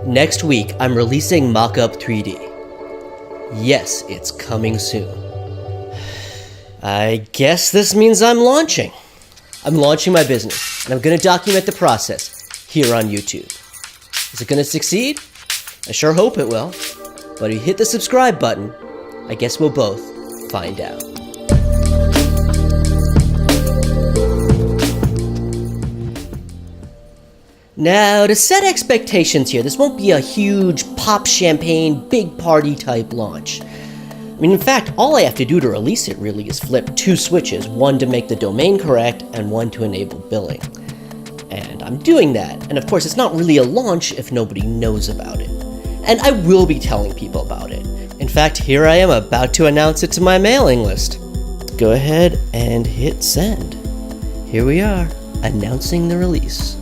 Next week, I'm releasing Mockup 3D. Yes, it's coming soon. I guess this means I'm launching. I'm launching my business, and I'm going to document the process here on YouTube. Is it going to succeed? I sure hope it will. But if you hit the subscribe button, I guess we'll both find out. Now, to set expectations here, this won't be a huge pop champagne, big party type launch. I mean, in fact, all I have to do to release it really is flip two switches, one to make the domain correct and one to enable billing. And I'm doing that, and of course it's not really a launch if nobody knows about it. And I will be telling people about it. In fact, here I am about to announce it to my mailing list. Go ahead and hit send. Here we are, announcing the release.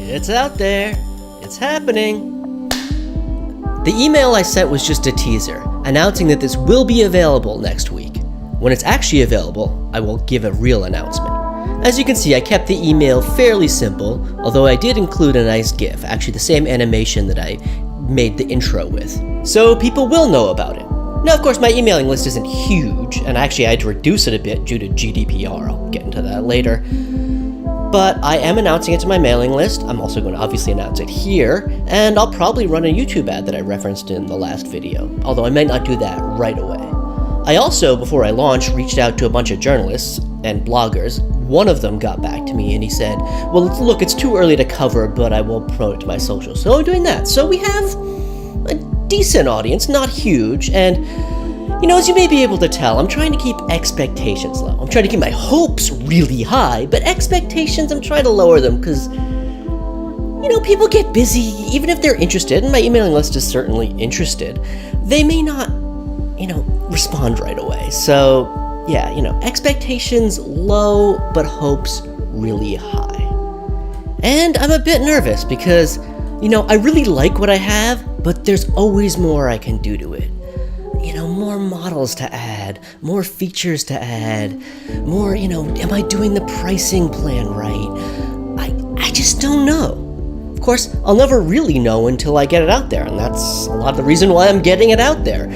It's out there. It's happening. The email I sent was just a teaser, announcing that this will be available next week. When it's actually available, I will give a real announcement. As you can see, I kept the email fairly simple, although I did include a nice GIF, actually the same animation that I made the intro with. So people will know about it. Now, of course, my emailing list isn't huge, and actually I had to reduce it a bit due to GDPR. I'll get into that later. But I am announcing it to my mailing list. I'm also going to obviously announce it here, and I'll probably run a YouTube ad that I referenced in the last video, although I might not do that right away. I also, before I launched, reached out to a bunch of journalists and bloggers. One of them got back to me and he said, well, look, it's too early to cover, but I will promote it to my socials. So I'm doing that. So we have a decent audience, not huge, and you know, as you may be able to tell, I'm trying to keep expectations low. I'm trying to keep my hopes really high, but expectations, I'm trying to lower them because, you know, people get busy. Even if they're interested, and my emailing list is certainly interested, they may not, you know, respond right away. So, yeah, you know, expectations low, but hopes really high. And I'm a bit nervous because, you know, I really like what I have, but there's always more I can do to it. You know, more models to add, more features to add, more, you know, am I doing the pricing plan right? I just don't know. Of course, I'll never really know until I get it out there, and that's a lot of the reason why I'm getting it out there.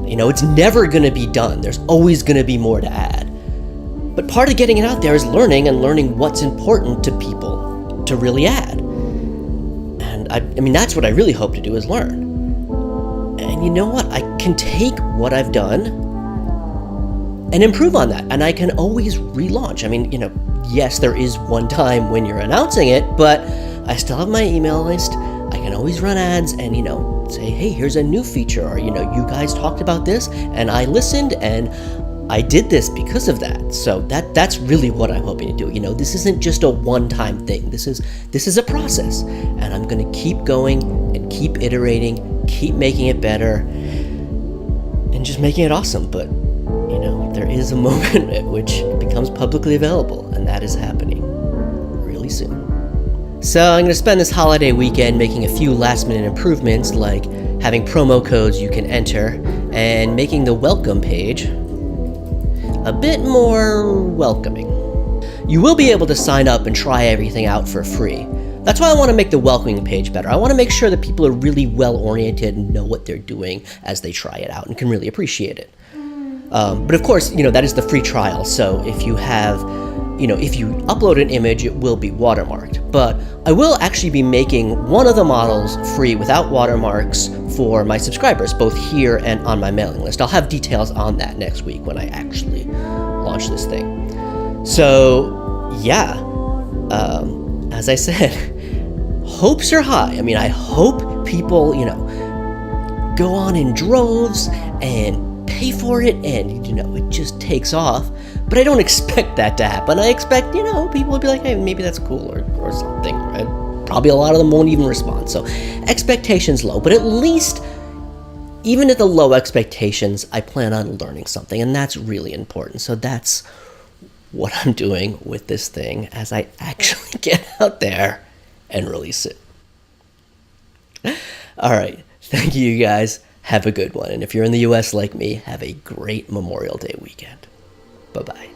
You know, it's never going to be done. There's always going to be more to add. But part of getting it out there is learning what's important to people to really add. And I mean, that's what I really hope to do is learn. And you know what? I can take what I've done and improve on that. And I can always relaunch. I mean, you know, yes, there is one time when you're announcing it, but I still have my email list. I can always run ads and, you know, say, hey, here's a new feature. Or, you know, you guys talked about this and I listened and I did this because of that. So that's really what I'm hoping to do. You know, this isn't just a one-time thing. This is a process. And I'm going to keep going and keep iterating, keep making it better, and just making it awesome. But, you know, there is a moment at which it becomes publicly available, and that is happening really soon. So I'm going to spend this holiday weekend making a few last-minute improvements, like having promo codes you can enter, and making the welcome page a bit more welcoming. You will be able to sign up and try everything out for free. That's why I want to make the welcoming page better. I want to make sure that people are really well-oriented and know what they're doing as they try it out and can really appreciate it. But of course, you know, that is the free trial. So if you have, you know, if you upload an image, it will be watermarked. But I will actually be making one of the models free without watermarks for my subscribers, both here and on my mailing list. I'll have details on that next week when I actually launch this thing. So, yeah, as I said, hopes are high. I mean, I hope people, you know, go on in droves and pay for it and, you know, it just takes off. But I don't expect that to happen. I expect, you know, people will be like, hey, maybe that's cool or something. Right? Probably a lot of them won't even respond. So expectations low, but at least even at the low expectations, I plan on learning something, and that's really important. So that's what I'm doing with this thing as I actually get out there and release it. All right. Thank you, guys. Have a good one. And if you're in the US like me, have a great Memorial Day weekend. Bye-bye.